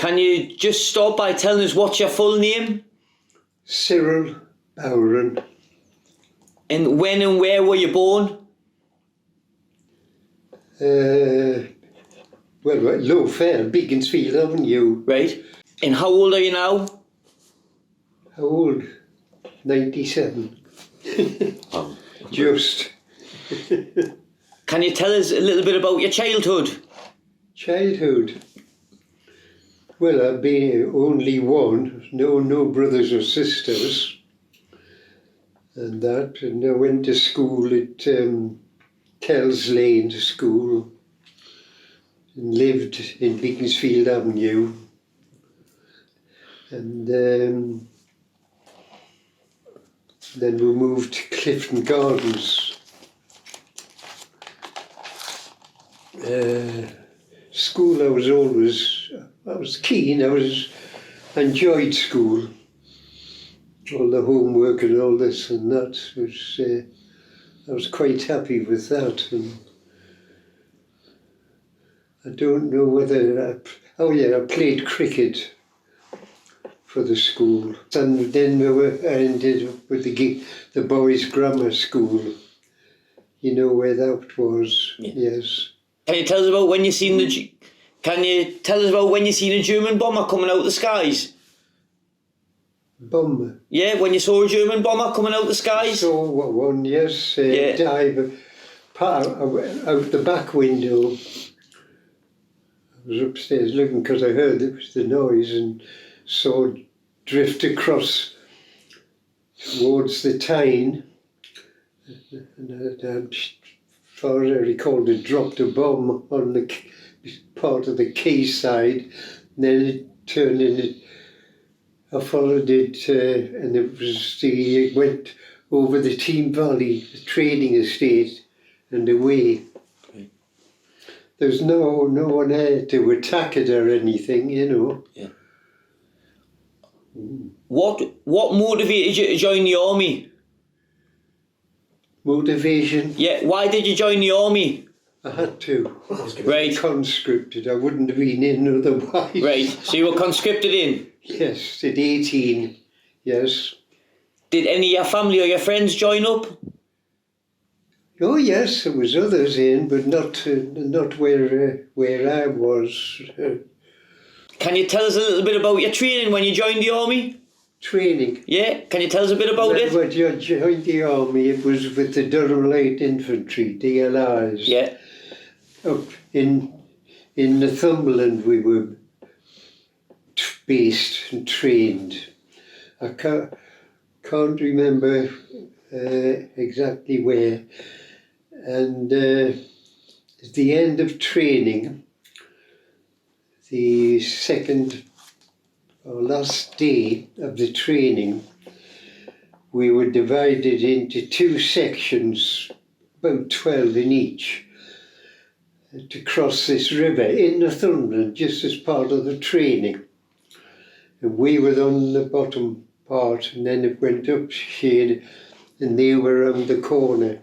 Can you just start by telling us what's your full name? Cyril Bowron. And when and where were you born? Well, Low Fair, Beaconsfield Avenue. Right. And how old are you now? How old? 97. Just. Can you tell us a little bit about your childhood? Childhood. Well, I've been only one, no brothers or sisters, and that. And I went to school at Kells Lane School, and lived in Beaconsfield Avenue, and then we moved to Clifton Gardens. School, I was keen. I enjoyed school. All the homework and all this and that I was quite happy with that. And I don't know whether I played cricket for the school, and then I ended up with the boys' grammar school. You know where that was? Yeah. Yes. Can you tell us about when you seen a German bomber coming out of the skies? Bomber. Yeah, when you saw a German bomber coming out of the skies? Saw one, yes. Dive out the back window. I was upstairs looking because I heard it was the noise and saw it drift across towards the Tyne. And as far as I recall, it dropped a bomb on the part of the quayside. Then it turned in. I followed it, and it went over the Team Valley, the trading estate, and away. Okay. There's no one there to attack it or anything, you know. Yeah. What motivated you to join the army? Motivation? Yeah, why did you join the army? I had to. Right. Conscripted. I wouldn't have been in otherwise. Right, so you were conscripted in? Yes, at 18, yes. Did any of your family or your friends join up? Oh yes, there was others in, but not where I was. Can you tell us a little bit about your training when you joined the army? Training? Yeah, can you tell us a bit about it? When I joined the army, it was with the Durham Light Infantry, DLRs. Yeah. Up in Northumberland we were based and trained. I can't remember exactly where. And at the end of training, the second or last day of the training, we were divided into two sections, about 12 in each, to cross this river in Northumberland, just as part of the training. And we were on the bottom part, and then it went up shade, and they were around the corner.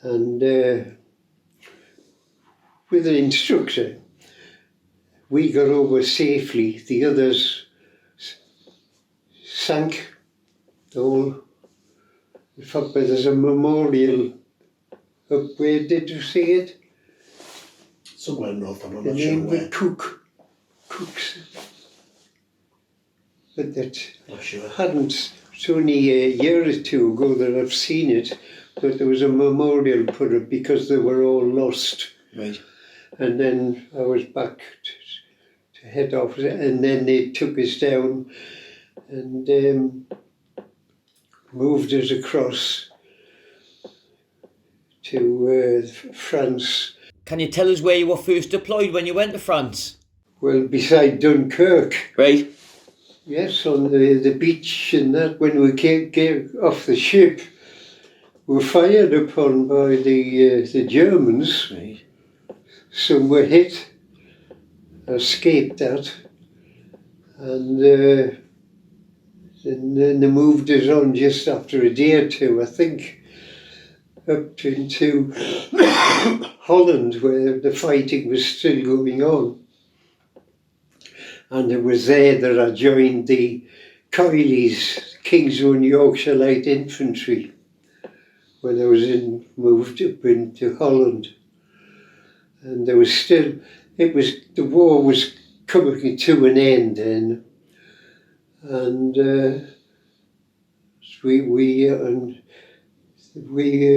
And with an instructor, we got over safely. The others sank. In fact, there's a memorial up where, did you see it? Somewhere north, I'm The not name sure where. Cooks. But that Not sure. hadn't, it's only a year or two ago that I've seen it, but there was a memorial put up because they were all lost. Right. And then I was back to head office, and then they took us down and moved us across to France. Can you tell us where you were first deployed when you went to France? Well, beside Dunkirk. Right. Yes, on the beach and that, when we came off the ship, we were fired upon by the Germans. Right. Some were hit, escaped that, and then they moved us on just after a day or two, I think, up into Holland, where the fighting was still going on. and it was there that I joined the Coilies, King's Own Yorkshire Light Infantry, when I was moved up into Holland. And there was still, the war was coming to an end then, and we on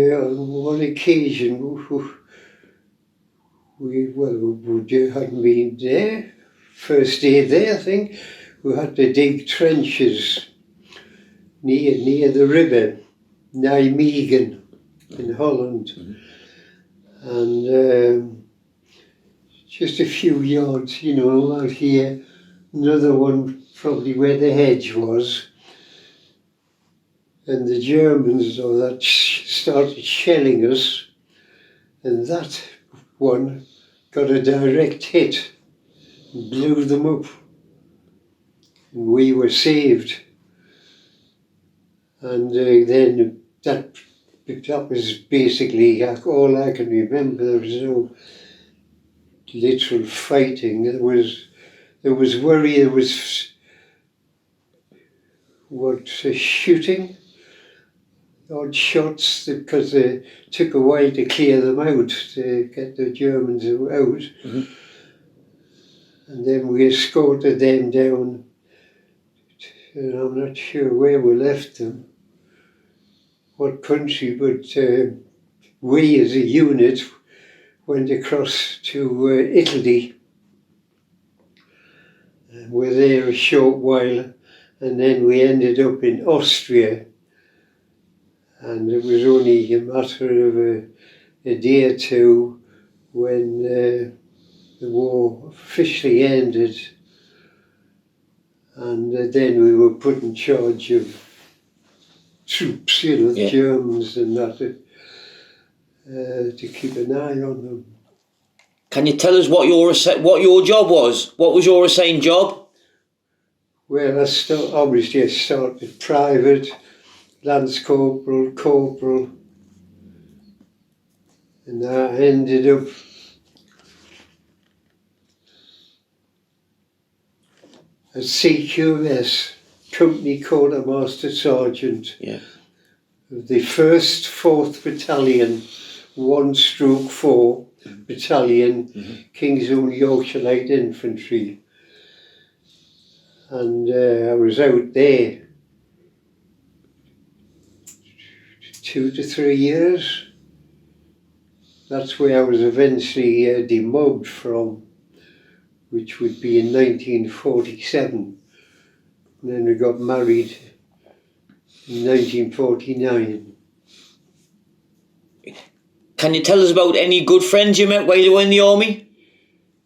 one occasion we hadn't been there. First day there, I think, we had to dig trenches near the river, Nijmegen in Holland, and just a few yards, you know, out here, another one probably where the hedge was, and the Germans started shelling us, and that one got a direct hit and blew them up, and we were saved. And then that was basically all I can remember. There was no literal fighting. There was worry. There was shooting, odd shots, because it took a while to clear them out, to get the Germans out. And then we escorted them down, and I'm not sure where we left them, what country, but we as a unit went across to Italy, and were there a short while, and then we ended up in Austria, and it was only a matter of a day or two when the war officially ended, and then we were put in charge of troops, you know, the Germans and that, to keep an eye on them. Can you tell us what your job was? What was your assigned job? Well, I started private, lance corporal, corporal, and I ended up at CQS, Company Quartermaster Sergeant, of the 1st 4th Battalion, 1/4 Battalion, King's Own Yorkshire Light Infantry. And I was out there 2 to 3 years. That's where I was eventually demobbed from, which would be in 1947. And then we got married in 1949. Can you tell us about any good friends you met while you were in the army?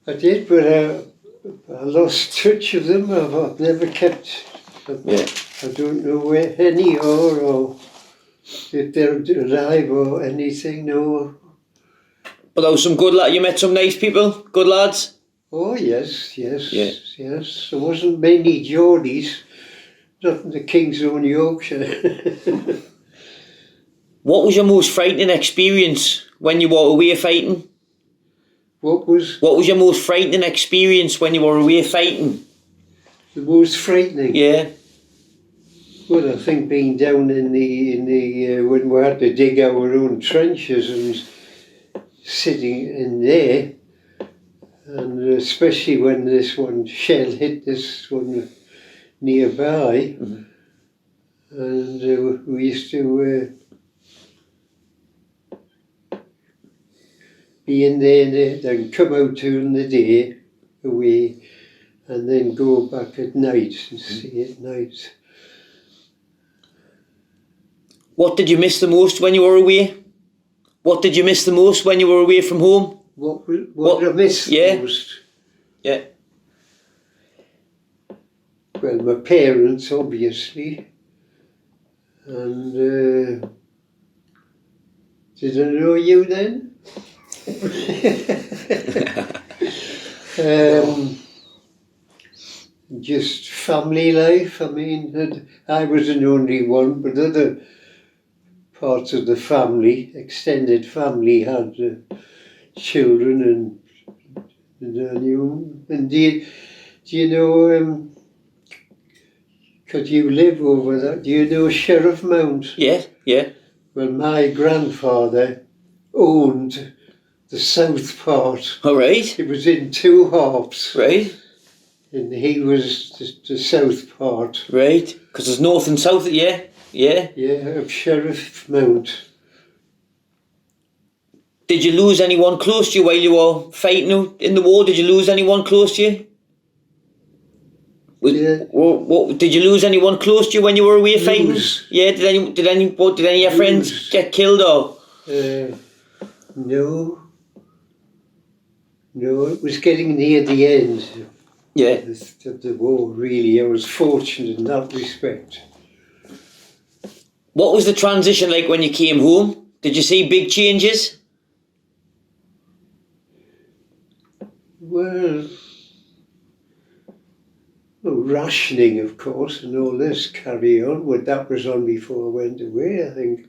I did, but I lost touch of them. I've never kept. I don't know where any are, or if they're alive or anything. No. But there was some good lads. You met some nice people, good lads. Oh yes. There wasn't many Geordies, not in the King's Own Yorkshire. What was your most frightening experience when you were away fighting? What was your most frightening experience when you were away fighting? The most frightening? Yeah. Well, I think being down in the when we had to dig our own trenches and sitting in there, and especially when this one shell hit this one nearby, and we used to be in there, then come out during the day away, and then go back at night and see at night. What did you miss the most when you were away? What did you miss the most when you were away from home? What did I miss the most? Yeah. Well, my parents, obviously, and did I know you then? Just family life. I mean, I was an only one, but other parts of the family, extended family, had children, and I knew. Indeed, Do you know, because you live over there, do you know Sheriff Mount? Yeah, yeah. Well, my grandfather owned the south part. All right, It was in two halves, right, and he was the south part. right. Because there's north and south, yeah, yeah. Yeah, of Sheriff Mount. Did you lose anyone close to you while you were fighting in the war? Did you lose anyone close to you? Yeah. What, did you lose anyone close to you when you were away fighting? Lose. Yeah, did any of your friends Lose. get killed or? No. No, it was getting near the end Yeah. of the war, really. I was fortunate in that respect. What was the transition like when you came home? Did you see big changes? Well, rationing, of course, and all this carry on. Well, that was on before I went away, I think.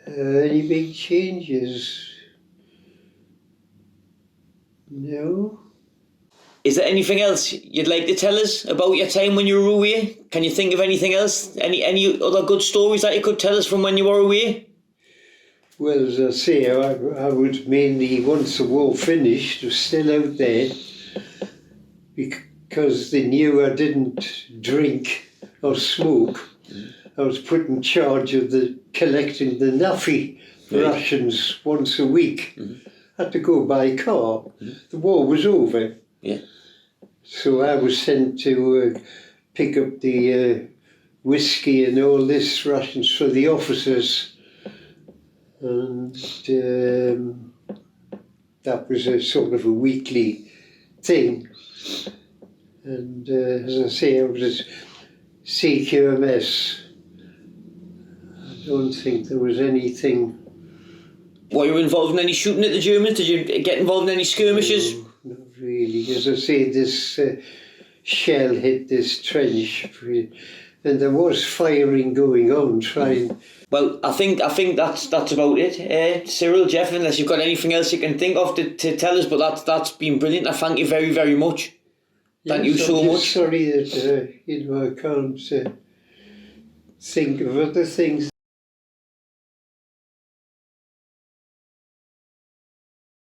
Any big changes? No. Is there anything else you'd like to tell us about your time when you were away? Can you think of anything else? Any other good stories that you could tell us from when you were away? Well, as I say, I would mainly, once the war finished, was still out there because they knew I didn't drink or smoke. I was put in charge of collecting the NAFI rations once a week. I had to go by car. The war was over. Yeah. So I was sent to pick up the whiskey and all this rations for the officers. And that was a sort of a weekly thing. And as I say, I was at CQMS. I don't think there was anything. Were you involved in any shooting at the Germans? Did you get involved in any skirmishes? No, not really. As I say, this shell hit this trench, and there was firing going on, trying. Well, I think that's about it. Cyril, Jeff, unless you've got anything else you can think of to tell us, but that's been brilliant. I thank you very, very much. Thank you so much. Sorry that I can't think of other things